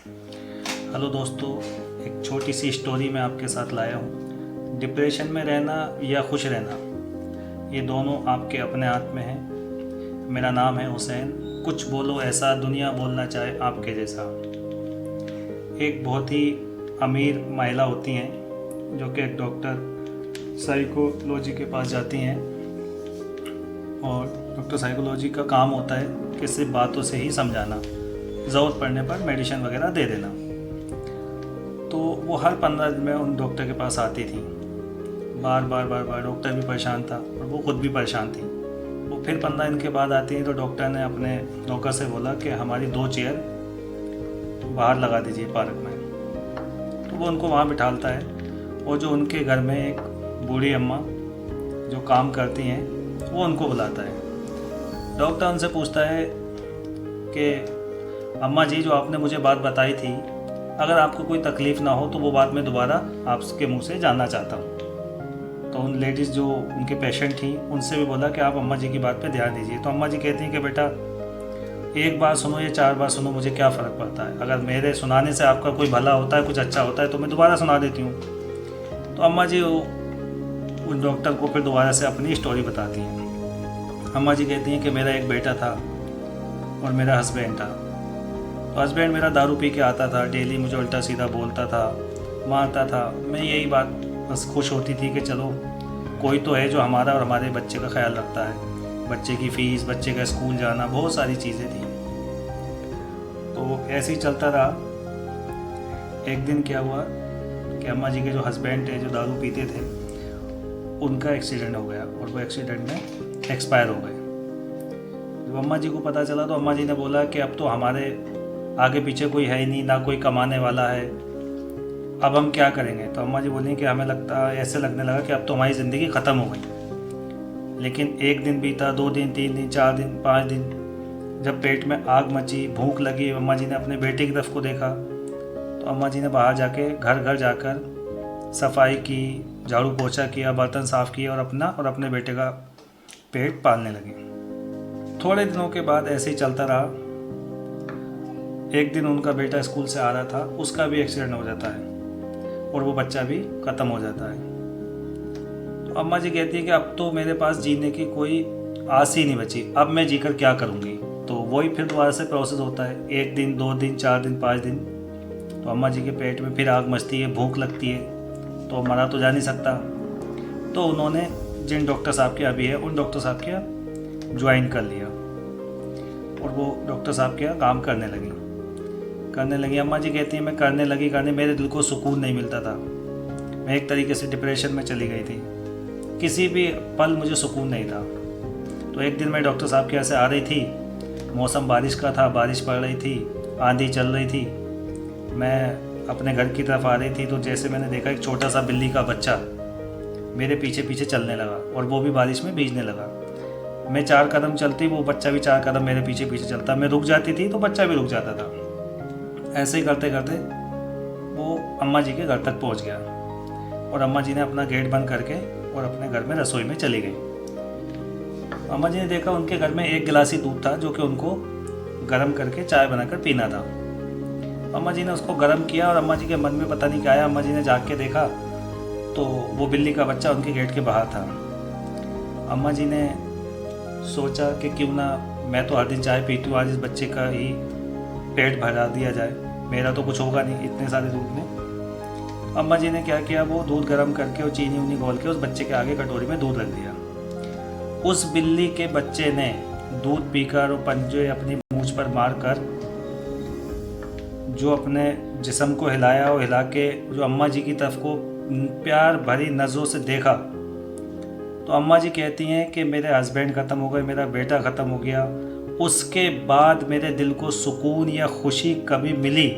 Hello दोस्तों, एक छोटी सी स्टोरी मैं आपके साथ लाया हूँ। डिप्रेशन में रहना या खुश रहना, ये दोनों आपके अपने हाथ में है। मेरा नाम है हुसैन। कुछ बोलो ऐसा दुनिया बोलना चाहे आपके जैसा। एक बहुत ही अमीर महिला होती हैं जो कि एक डॉक्टर साइकोलॉजी के पास जाती हैं, और डॉक्टर साइकोलॉजी का काम होता है कि सिर्फ बातों से ही समझाना, ज़रूरत पड़ने पर मेडिसिन वगैरह दे देना। तो वो हर 15 दिन में उन डॉक्टर के पास आती थी। बार बार डॉक्टर भी परेशान था और वो खुद भी परेशान थी। वो फिर 15 दिन के बाद आती हैं तो डॉक्टर ने अपने नौकर से बोला कि हमारी 2 चेयर बाहर लगा दीजिए पार्क में। तो वो उनको वहाँ बिठालता है, और जो उनके घर में एक बूढ़ी अम्मा जो काम करती हैं वो उनको बुलाता है। डॉक्टर उनसे पूछता है कि अम्मा जी, जो आपने मुझे बात बताई थी, अगर आपको कोई तकलीफ़ ना हो तो वो बात मैं दोबारा आपके मुंह से जानना चाहता हूँ। तो उन लेडीज़ जो उनके पेशेंट थी उनसे भी बोला कि आप अम्मा जी की बात पे ध्यान दीजिए। तो अम्मा जी कहती हैं कि बेटा, एक बार सुनो या 4 बार सुनो, मुझे क्या फ़र्क पड़ता है। अगर मेरे सुनाने से आपका कोई भला होता है, कुछ अच्छा होता है, तो मैं दोबारा सुना देती हूँ। तो अम्मा जी उन डॉक्टर को फिर दोबारा से अपनी स्टोरी बताती हैं। अम्मा जी कहती हैं कि मेरा एक बेटा था और मेरा हस्बैंड था। तो हस्बैंड मेरा दारू पी के आता था, डेली मुझे उल्टा सीधा बोलता था, मारता था। मैं यही बात बस खुश होती थी कि चलो कोई तो है जो हमारा और हमारे बच्चे का ख्याल रखता है। बच्चे की फ़ीस, बच्चे का स्कूल जाना, बहुत सारी चीज़ें थी। तो ऐसे ही चलता रहा। एक दिन क्या हुआ कि अम्मा जी के जो हस्बैंड थे, जो दारू पीते थे, उनका एक्सीडेंट हो गया और वो एक्सीडेंट में एक्सपायर हो गए। जब अम्मा जी को पता चला तो अम्मा जी ने बोला कि अब तो हमारे आगे पीछे कोई है ही नहीं, ना कोई कमाने वाला है, अब हम क्या करेंगे। तो अम्मा जी बोली कि हमें ऐसे लगने लगा कि अब तो हमारी ज़िंदगी ख़त्म हो गई। लेकिन एक दिन बीता, 2 दिन, 3 दिन, 4 दिन, 5 दिन, जब पेट में आग मची, भूख लगी, अम्मा जी ने अपने बेटे की तरफ को देखा। तो अम्मा जी ने बाहर जाके घर घर जाकर सफाई की, झाड़ू पोछा किया, बर्तन साफ़ किए और अपना और अपने बेटे का पेट पालने लगी। थोड़े दिनों के बाद ऐसे ही चलता रहा। एक दिन उनका बेटा स्कूल से आ रहा था, उसका भी एक्सीडेंट हो जाता है और वो बच्चा भी ख़त्म हो जाता है। तो अम्मा जी कहती है कि अब तो मेरे पास जीने की कोई आस ही नहीं बची, अब मैं जीकर क्या करूँगी। तो वही फिर दोबारा से प्रोसेस होता है। 1 दिन, 2 दिन, 4 दिन, 5 दिन। तो अम्मा जी के पेट में फिर आग मचती है, भूख लगती है, तो मरा तो जा नहीं सकता। तो उन्होंने जिन डॉक्टर साहब के अभी है, उन डॉक्टर साहब के यहाँ ज्वाइन कर लिया और वो डॉक्टर साहब के यहाँ काम करने लगी। अम्मा जी कहती हैं मैं करने लगी, मेरे दिल को सुकून नहीं मिलता था। मैं एक तरीके से डिप्रेशन में चली गई थी, किसी भी पल मुझे सुकून नहीं था। तो एक दिन मैं डॉक्टर साहब के यहाँ से आ रही थी, मौसम बारिश का था, बारिश पड़ रही थी, आंधी चल रही थी। मैं अपने घर की तरफ आ रही थी तो जैसे मैंने देखा एक छोटा सा बिल्ली का बच्चा मेरे पीछे पीछे चलने लगा और वो भी बारिश में भीगने लगा। मैं 4 कदम चलती, वो बच्चा भी 4 कदम मेरे पीछे पीछे चलता। मैं रुक जाती थी तो बच्चा भी रुक जाता था। ऐसे ही करते करते वो अम्मा जी के घर तक पहुंच गया और अम्मा जी ने अपना गेट बंद करके और अपने घर में रसोई में चली गई। अम्मा जी ने देखा उनके घर में 1 गिलास ही दूध था जो कि उनको गर्म करके चाय बनाकर पीना था। अम्मा जी ने उसको गर्म किया और अम्मा जी के मन में पता नहीं क्या आया, अम्मा जी ने जाग के देखा तो वो बिल्ली का बच्चा उनके गेट के बाहर था। अम्मा जी ने सोचा कि क्यों ना मैं तो हर दिन चाय पीती हूँ, आज इस बच्चे का ही पेट भरा दिया जाए, मेरा तो कुछ होगा नहीं इतने सारे दूध में। अम्मा जी ने क्या किया, वो दूध गर्म करके और चीनी उनी घोल के उस बच्चे के आगे कटोरी में दूध रख दिया। उस बिल्ली के बच्चे ने दूध पीकर और पंजे अपनी मूंछ पर मारकर जो अपने जिस्म को हिलाया और हिला के जो अम्मा जी की तरफ को प्यार भरी नज़रों से देखा। तो अम्मा जी कहती हैं कि मेरे हस्बैंड ख़त्म हो गए, मेरा बेटा ख़त्म हो गया, उसके बाद मेरे दिल को सुकून या खुशी कभी मिली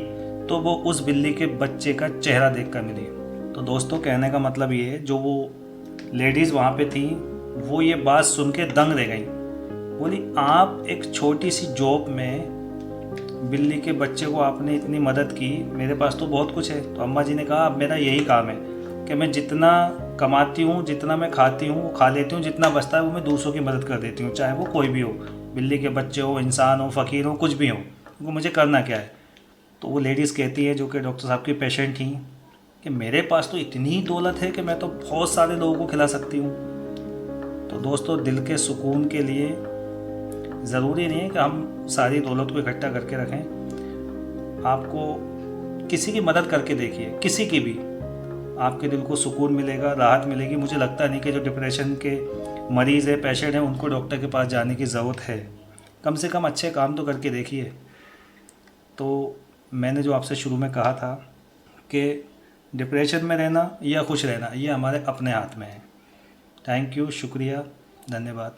तो वो उस बिल्ली के बच्चे का चेहरा देखकर मिली। तो दोस्तों, कहने का मतलब ये है, जो वो लेडीज़ वहाँ पे थी वो ये बात सुन के दंग रह गई। बोली, आप एक छोटी सी जॉब में बिल्ली के बच्चे को आपने इतनी मदद की, मेरे पास तो बहुत कुछ है। तो अम्मा जी ने कहा, अब मेरा यही काम है कि मैं जितना कमाती हूँ, जितना मैं खाती हूँ वो खा लेती हूँ, जितना बचता है वो मैं दूसरों की मदद कर देती हूँ, चाहे वो कोई भी हो, बिल्ली के बच्चे हो, इंसान हो, फ़कीर हो, कुछ भी हो, वो मुझे करना क्या है। तो वो लेडीज़ कहती है जो कि डॉक्टर साहब की पेशेंट थी कि मेरे पास तो इतनी दौलत है कि मैं तो बहुत सारे लोगों को खिला सकती हूँ। तो दोस्तों, दिल के सुकून के लिए ज़रूरी नहीं है कि हम सारी दौलत को इकट्ठा करके रखें। आपको किसी की मदद करके देखिए, किसी की भी, आपके दिल को सुकून मिलेगा, राहत मिलेगी। मुझे लगता नहीं कि जो डिप्रेशन के मरीज़ है, पेशेंट हैं, उनको डॉक्टर के पास जाने की ज़रूरत है। कम से कम अच्छे काम तो करके देखिए। तो मैंने जो आपसे शुरू में कहा था कि डिप्रेशन में रहना या खुश रहना, ये हमारे अपने हाथ में है। थैंक यू, शुक्रिया, धन्यवाद।